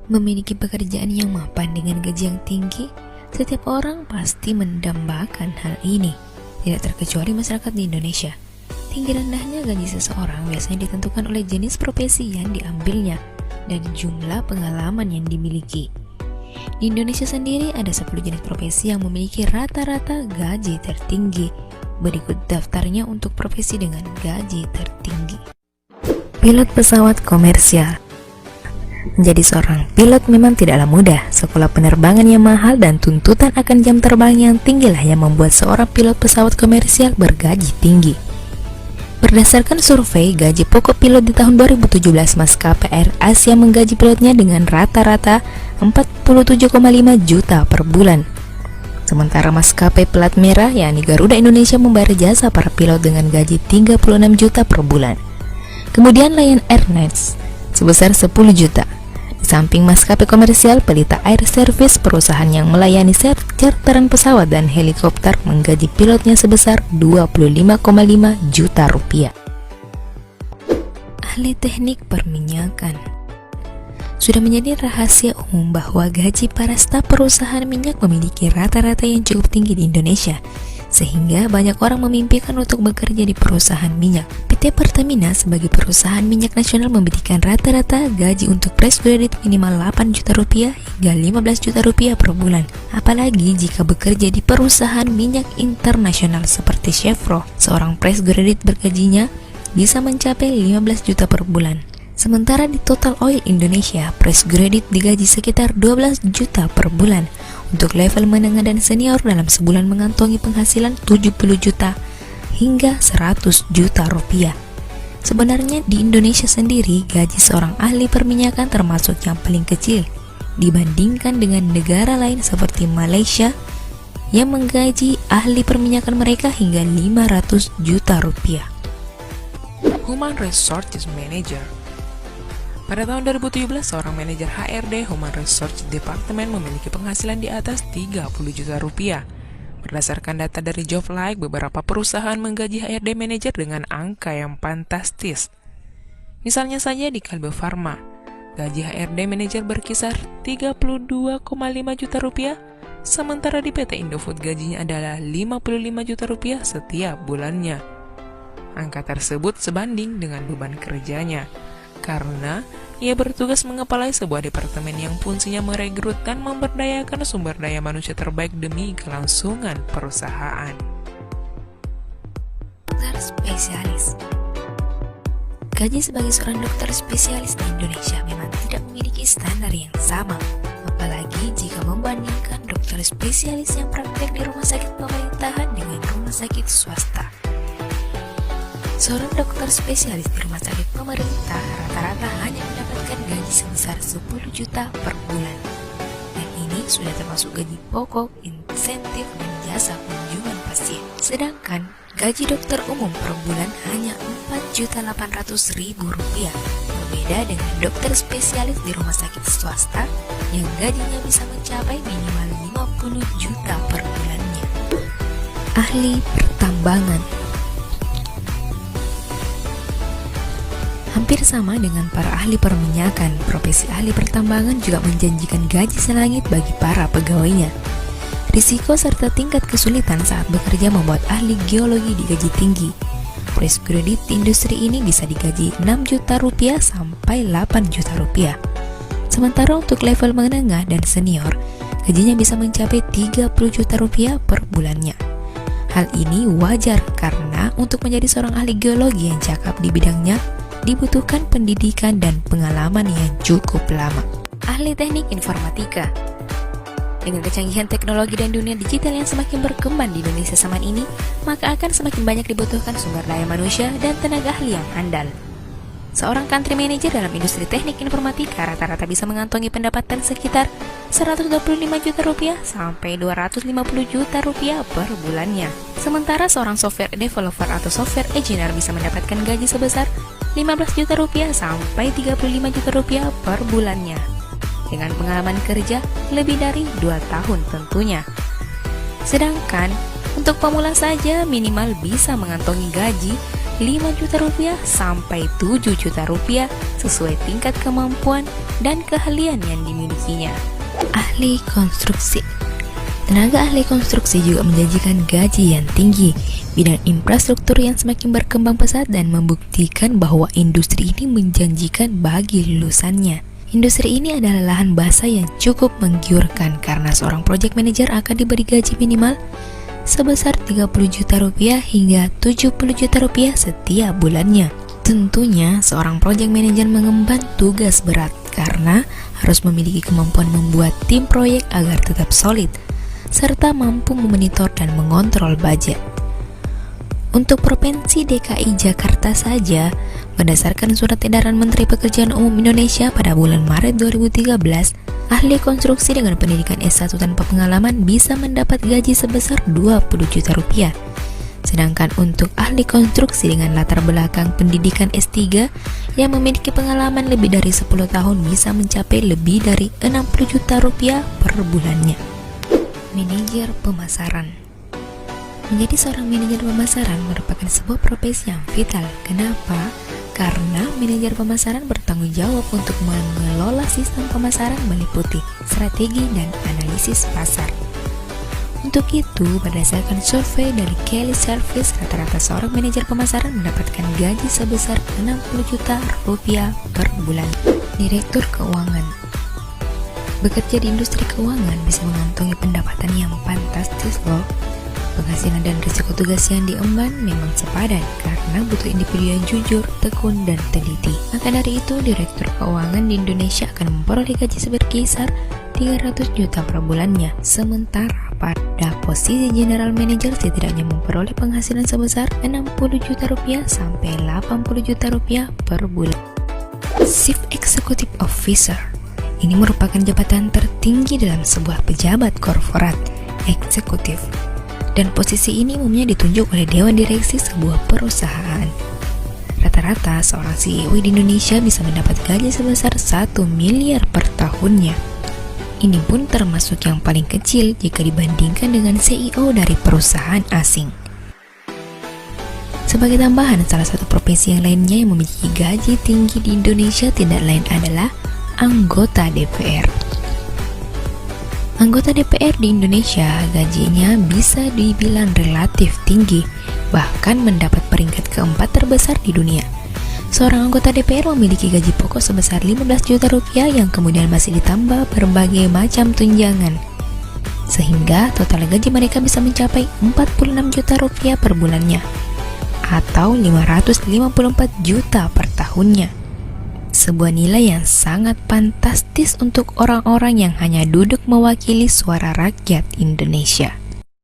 Memiliki pekerjaan yang mapan dengan gaji yang tinggi, setiap orang pasti mendambakan hal ini, tidak terkecuali masyarakat di Indonesia. Tinggi rendahnya gaji seseorang biasanya ditentukan oleh jenis profesi yang diambilnya dan jumlah pengalaman yang dimiliki. Di Indonesia sendiri ada 10 jenis profesi yang memiliki rata-rata gaji tertinggi. Berikut daftarnya untuk profesi dengan gaji tertinggi. Pilot pesawat komersial. Menjadi seorang pilot memang tidaklah mudah. Sekolah penerbangan yang mahal dan tuntutan akan jam terbang yang tinggilah yang membuat seorang pilot pesawat komersial bergaji tinggi. Berdasarkan survei gaji pokok pilot di tahun 2017, maskapai Air Asia menggaji pilotnya dengan rata-rata 47,5 juta per bulan. Sementara maskapai pelat merah yakni Garuda Indonesia membayar jasa para pilot dengan gaji 36 juta per bulan. Kemudian Lion Air Nets sebesar 10 juta. Di samping maskapai komersial, Pelita Air Service, perusahaan yang melayani charteran pesawat dan helikopter, menggaji pilotnya sebesar 25,5 juta rupiah. Ahli teknik perminyakan. Sudah menjadi rahasia umum bahwa gaji para staf perusahaan minyak memiliki rata-rata yang cukup tinggi di Indonesia, sehingga banyak orang memimpikan untuk bekerja di perusahaan minyak. PT Pertamina sebagai perusahaan minyak nasional memberikan rata-rata gaji untuk fresh graduate minimal 8 juta rupiah hingga 15 juta rupiah per bulan. Apalagi jika bekerja di perusahaan minyak internasional seperti Chevron, seorang fresh graduate bergajinya bisa mencapai 15 juta per bulan. Sementara di Total Oil Indonesia, fresh graduate digaji sekitar 12 juta per bulan. Untuk level menengah dan senior dalam sebulan mengantongi penghasilan 70 juta hingga 100 juta rupiah. Sebenarnya di Indonesia sendiri, gaji seorang ahli perminyakan termasuk yang paling kecil dibandingkan dengan negara lain seperti Malaysia yang menggaji ahli perminyakan mereka hingga 500 juta rupiah. Human Resources Manager. Pada tahun 2017, seorang manajer HRD Human Resource Department memiliki penghasilan di atas 30 juta rupiah. Berdasarkan data dari Jobline, beberapa perusahaan menggaji HRD manajer dengan angka yang fantastis. Misalnya saja di Kalbe Pharma, gaji HRD manajer berkisar 32,5 juta rupiah, sementara di PT Indofood gajinya adalah 55 juta rupiah setiap bulannya. Angka tersebut sebanding dengan beban kerjanya, karena ia bertugas mengepalai sebuah departemen yang fungsinya merekrut dan memberdayakan sumber daya manusia terbaik demi kelangsungan perusahaan. Dokter spesialis. Gaji sebagai seorang dokter spesialis di Indonesia memang tidak memiliki standar yang sama, apalagi jika membandingkan dokter spesialis yang praktek di rumah sakit pemerintahan dengan rumah sakit swasta. Seorang dokter spesialis di rumah sakit pemerintah rata-rata hanya mendapatkan gaji sebesar 10 juta per bulan. Dan ini sudah termasuk gaji pokok, insentif, dan jasa kunjungan pasien. Sedangkan gaji dokter umum per bulan hanya 4.800.000 rupiah. Berbeda dengan dokter spesialis di rumah sakit swasta yang gajinya bisa mencapai minimal 50 juta per bulannya. Ahli pertambangan. Hampir sama dengan para ahli perminyakan, profesi ahli pertambangan juga menjanjikan gaji selangit bagi para pegawainya. Risiko serta tingkat kesulitan saat bekerja membuat ahli geologi digaji tinggi. Fresh graduate di industri ini bisa digaji 6 juta rupiah sampai 8 juta rupiah. Sementara untuk level menengah dan senior, gajinya bisa mencapai 30 juta rupiah per bulannya. Hal ini wajar karena untuk menjadi seorang ahli geologi yang cakap di bidangnya, dibutuhkan pendidikan dan pengalaman yang cukup lama. Ahli teknik informatika. Dengan kecanggihan teknologi dan dunia digital yang semakin berkembang di Indonesia zaman ini, maka akan semakin banyak dibutuhkan sumber daya manusia dan tenaga ahli yang andal. Seorang country manager dalam industri teknik informatika rata-rata bisa mengantongi pendapatan sekitar 125 juta rupiah sampai 250 juta rupiah per bulannya. Sementara seorang software developer atau software engineer bisa mendapatkan gaji sebesar 15 juta rupiah sampai 35 juta rupiah per bulannya, dengan pengalaman kerja lebih dari 2 tahun tentunya. Sedangkan untuk pemula saja minimal bisa mengantongi gaji 5 juta rupiah sampai 7 juta rupiah sesuai tingkat kemampuan dan keahlian yang dimilikinya. Ahli konstruksi. Tenaga ahli konstruksi juga menjanjikan gaji yang tinggi, bidang infrastruktur yang semakin berkembang pesat dan membuktikan bahwa industri ini menjanjikan bagi lulusannya. Industri ini adalah lahan basah yang cukup menggiurkan karena seorang project manager akan diberi gaji minimal sebesar 30 juta rupiah hingga 70 juta rupiah setiap bulannya. Tentunya seorang project manager mengemban tugas berat karena harus memiliki kemampuan membuat tim proyek agar tetap solid serta mampu memonitor dan mengontrol budget. Untuk Provinsi DKI Jakarta saja, berdasarkan surat edaran Menteri Pekerjaan Umum Indonesia pada bulan Maret 2013, ahli konstruksi dengan pendidikan S1 tanpa pengalaman bisa mendapat gaji sebesar 20 juta rupiah. Sedangkan untuk ahli konstruksi dengan latar belakang pendidikan S3 yang memiliki pengalaman lebih dari 10 tahun bisa mencapai lebih dari 60 juta rupiah per bulannya. Manajer pemasaran. Menjadi seorang manajer pemasaran merupakan sebuah profesi yang vital. Kenapa? Karena manajer pemasaran bertanggung jawab untuk mengelola sistem pemasaran meliputi strategi dan analisis pasar. Untuk itu, berdasarkan survei dari Kelly Service, rata-rata seorang manajer pemasaran mendapatkan gaji sebesar 60 juta rupiah per bulan. Direktur keuangan. Bekerja di industri keuangan bisa mengantongi pendapatan yang fantastis loh. Penghasilan dan risiko tugas yang diemban memang sepadan karena butuh individu yang jujur, tekun, dan teliti. Maka dari itu, direktur keuangan di Indonesia akan memperoleh gaji berkisar 300 juta per bulannya. Sementara pada posisi general manager setidaknya memperoleh penghasilan sebesar 60 juta rupiah sampai 80 juta rupiah per bulan. Chief Executive Officer. Ini merupakan jabatan tertinggi dalam sebuah pejabat korporat eksekutif. Dan posisi ini umumnya ditunjuk oleh Dewan Direksi sebuah perusahaan. Rata-rata seorang CEO di Indonesia bisa mendapat gaji sebesar 1 miliar per tahunnya. Ini pun termasuk yang paling kecil jika dibandingkan dengan CEO dari perusahaan asing. Sebagai tambahan, salah satu profesi yang lainnya yang memiliki gaji tinggi di Indonesia tidak lain adalah anggota DPR. Anggota DPR di Indonesia gajinya bisa dibilang relatif tinggi, bahkan mendapat peringkat keempat terbesar di dunia. Seorang anggota DPR memiliki gaji pokok sebesar 15 juta rupiah yang kemudian masih ditambah berbagai macam tunjangan. Sehingga total gaji mereka bisa mencapai 46 juta rupiah per bulannya, atau 554 juta per tahunnya. Sebuah nilai yang sangat fantastis untuk orang-orang yang hanya duduk mewakili suara rakyat Indonesia.